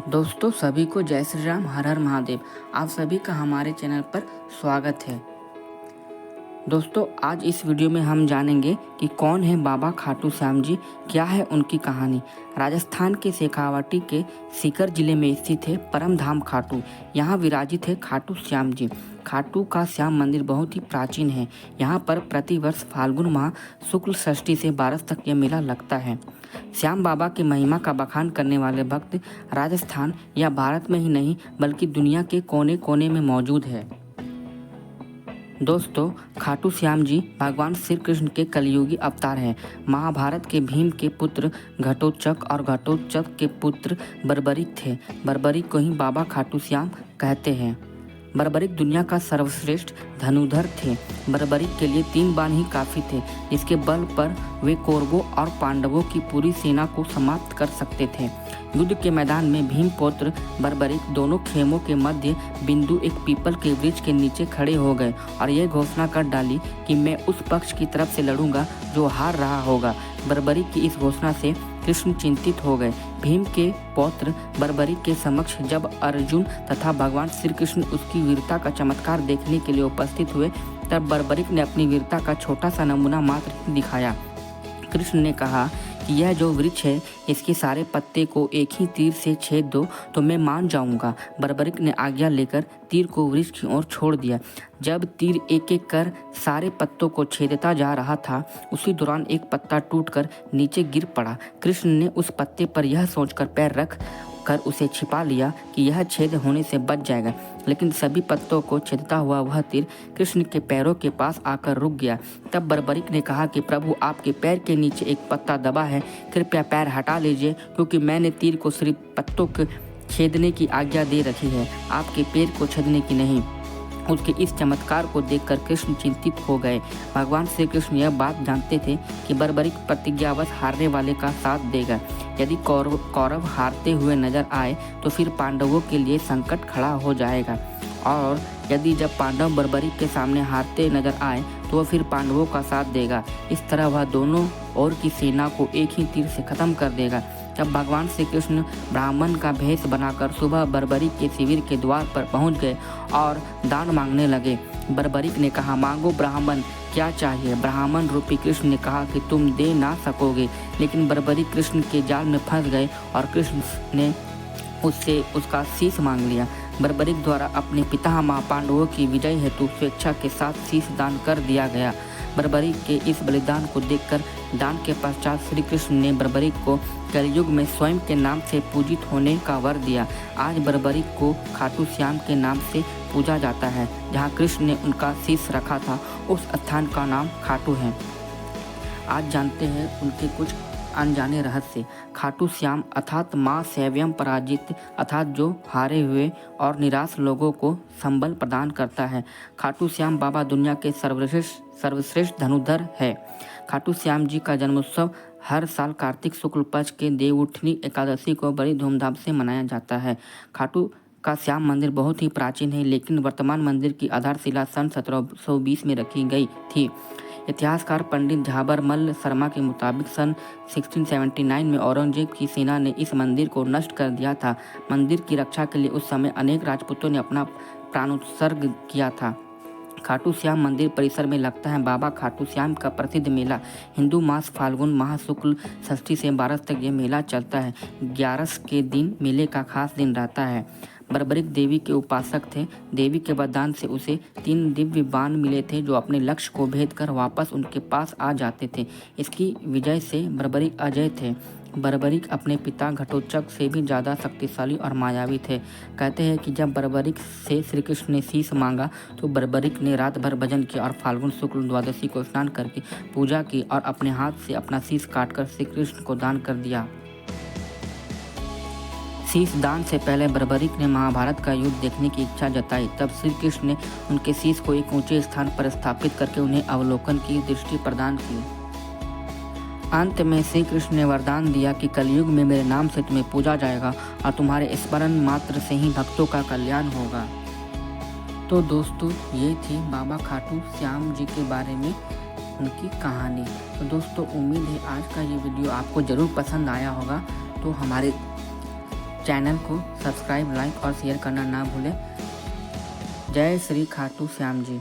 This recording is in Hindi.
दोस्तों सभी को जय श्री राम, हर हर महादेव। आप सभी का हमारे चैनल पर स्वागत है। दोस्तों आज इस वीडियो में हम जानेंगे कि कौन है बाबा खाटू श्याम जी, क्या है उनकी कहानी। राजस्थान के शेखावाटी के सीकर जिले में स्थित है परम धाम खाटू। यहाँ विराजित है खाटू श्याम जी। खाटू का श्याम मंदिर बहुत ही प्राचीन है। यहाँ पर प्रतिवर्ष फाल्गुन माह शुक्ल षष्ठी से 12 तक यह मेला लगता है। श्याम बाबा की महिमा का बखान करने वाले भक्त राजस्थान या भारत में ही नहीं बल्कि दुनिया के कोने कोने में मौजूद है। दोस्तों खाटू श्याम जी भगवान श्री कृष्ण के कलयुगी अवतार हैं। महाभारत के भीम के पुत्र घटोत्कच और घटोत्कच के पुत्र बर्बरिक थे। बर्बरिक को ही बाबा खाटू श्याम कहते हैं। बर्बरिक दुनिया का सर्वश्रेष्ठ धनुधर थे। बर्बरिक के लिए 3 बाण ही काफी थे, जिसके बल पर वे कौरवों और पांडवों की पूरी सेना को समाप्त कर सकते थे। युद्ध के मैदान में भीम पौत्र बर्बरिक दोनों खेमों के मध्य बिंदु एक पीपल के वृक्ष के नीचे खड़े हो गए और यह घोषणा कर डाली कि मैं उस पक्ष की तरफ से लड़ूंगा जो हार रहा होगा। बर्बरिक की इस घोषणा से कृष्ण चिंतित हो गए। भीम के पौत्र बर्बरिक के समक्ष जब अर्जुन तथा भगवान श्री कृष्ण उसकी वीरता का चमत्कार देखने के लिए उपस्थित हुए, तब बर्बरिक ने अपनी वीरता का छोटा सा नमूना मात्र दिखाया। कृष्ण ने कहा कि यह जो वृक्ष है इसके सारे पत्ते को एक ही तीर से छेद दो तो मैं मान जाऊंगा। बर्बरिक ने आज्ञा लेकर तीर को वृक्ष की ओर छोड़ दिया। जब तीर एक एक कर सारे पत्तों को छेदता जा रहा था, उसी दौरान एक पत्ता टूटकर नीचे गिर पड़ा। कृष्ण ने उस पत्ते पर यह सोचकर पैर रख कर उसे छिपा लिया कि यह छेद होने से बच जाएगा, लेकिन सभी पत्तों को छेदता हुआ वह तीर कृष्ण के पैरों के पास आकर रुक गया। तब बर्बरिक ने कहा कि प्रभु, आपके पैर के नीचे एक पत्ता दबा है, कृपया पैर हटा लीजिए, क्योंकि मैंने तीर को सिर्फ पत्तों के छेदने की आज्ञा दे रखी है, आपके पैर को छेदने की नहीं। उसके इस चमत्कार को देखकर कृष्ण चिंतित हो गए। भगवान श्री कृष्ण यह बात जानते थे कि बर्बरिक प्रतिज्ञावश हारने वाले का साथ देगा। यदि कौरव हारते हुए नजर आए तो फिर पांडवों के लिए संकट खड़ा हो जाएगा, और यदि जब पांडव बर्बरिक के सामने हारते नजर आए तो वह फिर पांडवों का साथ देगा। इस तरह वह दोनों ओर की सेना को एक ही तीर से खत्म कर देगा। तब भगवान श्री कृष्ण ब्राह्मण का भेष बनाकर सुबह बर्बरिक के शिविर के द्वार पर पहुंच गए और दान मांगने लगे। बर्बरिक ने कहा, मांगो ब्राह्मण, क्या चाहिए? ब्राह्मण रूपी कृष्ण ने कहा कि तुम दे ना सकोगे। लेकिन बर्बरिक कृष्ण के जाल में फंस गए और कृष्ण ने उससे उसका शीश मांग लिया। बर्बरिक द्वारा अपने पितामह पांडवों की विजय हेतु स्वेच्छा के साथ शीश दान कर दिया गया। बर्बरिक के इस बलिदान को देखकर दान के पश्चात श्री कृष्ण ने बर्बरिक को कलयुग में स्वयं के नाम से पूजित होने का वर दिया। आज बर्बरिक को खाटू श्याम के नाम से पूजा जाता है। जहाँ कृष्ण ने उनका शीश रखा था उस स्थान का नाम खाटू है। आज जानते हैं उनके कुछ अनजाने रहस्य। खाटू श्याम अर्थात माँ सैव्यम पराजित, अर्थात जो हारे हुए और निराश लोगों को संबल प्रदान करता है। खाटू श्याम बाबा दुनिया के सर्वश्रेष्ठ धनुधर है। खाटू श्याम जी का जन्मोत्सव हर साल कार्तिक शुक्ल पक्ष के देवउठनी एकादशी को बड़ी धूमधाम से मनाया जाता है। खाटू का श्याम मंदिर बहुत ही प्राचीन है, लेकिन वर्तमान मंदिर की आधारशिला सन 1720 में रखी गई थी। इतिहासकार पंडित झाबर मल्ल शर्मा के मुताबिक सन 1679 में औरंगजेब की सेना ने इस मंदिर को नष्ट कर दिया था। मंदिर की रक्षा के लिए उस समय अनेक राजपूतों ने अपना प्राणोत्सर्ग किया था। खाटू श्याम मंदिर परिसर में लगता है बाबा खाटू श्याम का प्रसिद्ध मेला। हिंदू मास फाल्गुन माह शुक्ल षष्ठी से 12 तक ये मेला चलता है। 11 के दिन मेले का खास दिन रहता है। बर्बरिक देवी के उपासक थे। देवी के वरदान से उसे 3 दिव्य बाण मिले थे जो अपने लक्ष्य को भेद कर वापस उनके पास आ जाते थे। इसकी विजय से बर्बरिक अजय थे। बर्बरिक अपने पिता घटोत्कच से भी ज़्यादा शक्तिशाली और मायावी थे। कहते हैं कि जब बर्बरिक से श्री कृष्ण ने शीश मांगा तो बर्बरिक ने रात भर भजन किया और फाल्गुन शुक्ल द्वादशी को स्नान करके पूजा की और अपने हाथ से अपना शीश काटकर श्री कृष्ण को दान कर दिया। शीश दान से पहले बर्बरिक ने महाभारत का युद्ध देखने की इच्छा जताई। तब श्री कृष्ण ने उनके शीश को एक ऊंचे स्थान पर स्थापित करके उन्हें अवलोकन की दृष्टि प्रदान की। अंत में श्री कृष्ण ने वरदान दिया कि कलयुग में मेरे नाम से तुम्हें पूजा जाएगा और तुम्हारे स्मरण मात्र से ही भक्तों का कल्याण होगा। तो दोस्तों ये थी बाबा खाटू श्याम जी के बारे में उनकी कहानी। तो दोस्तों उम्मीद है आज का ये वीडियो आपको ज़रूर पसंद आया होगा। तो हमारे चैनल को सब्सक्राइब, लाइक और शेयर करना ना भूलें। जय श्री खाटू श्याम जी।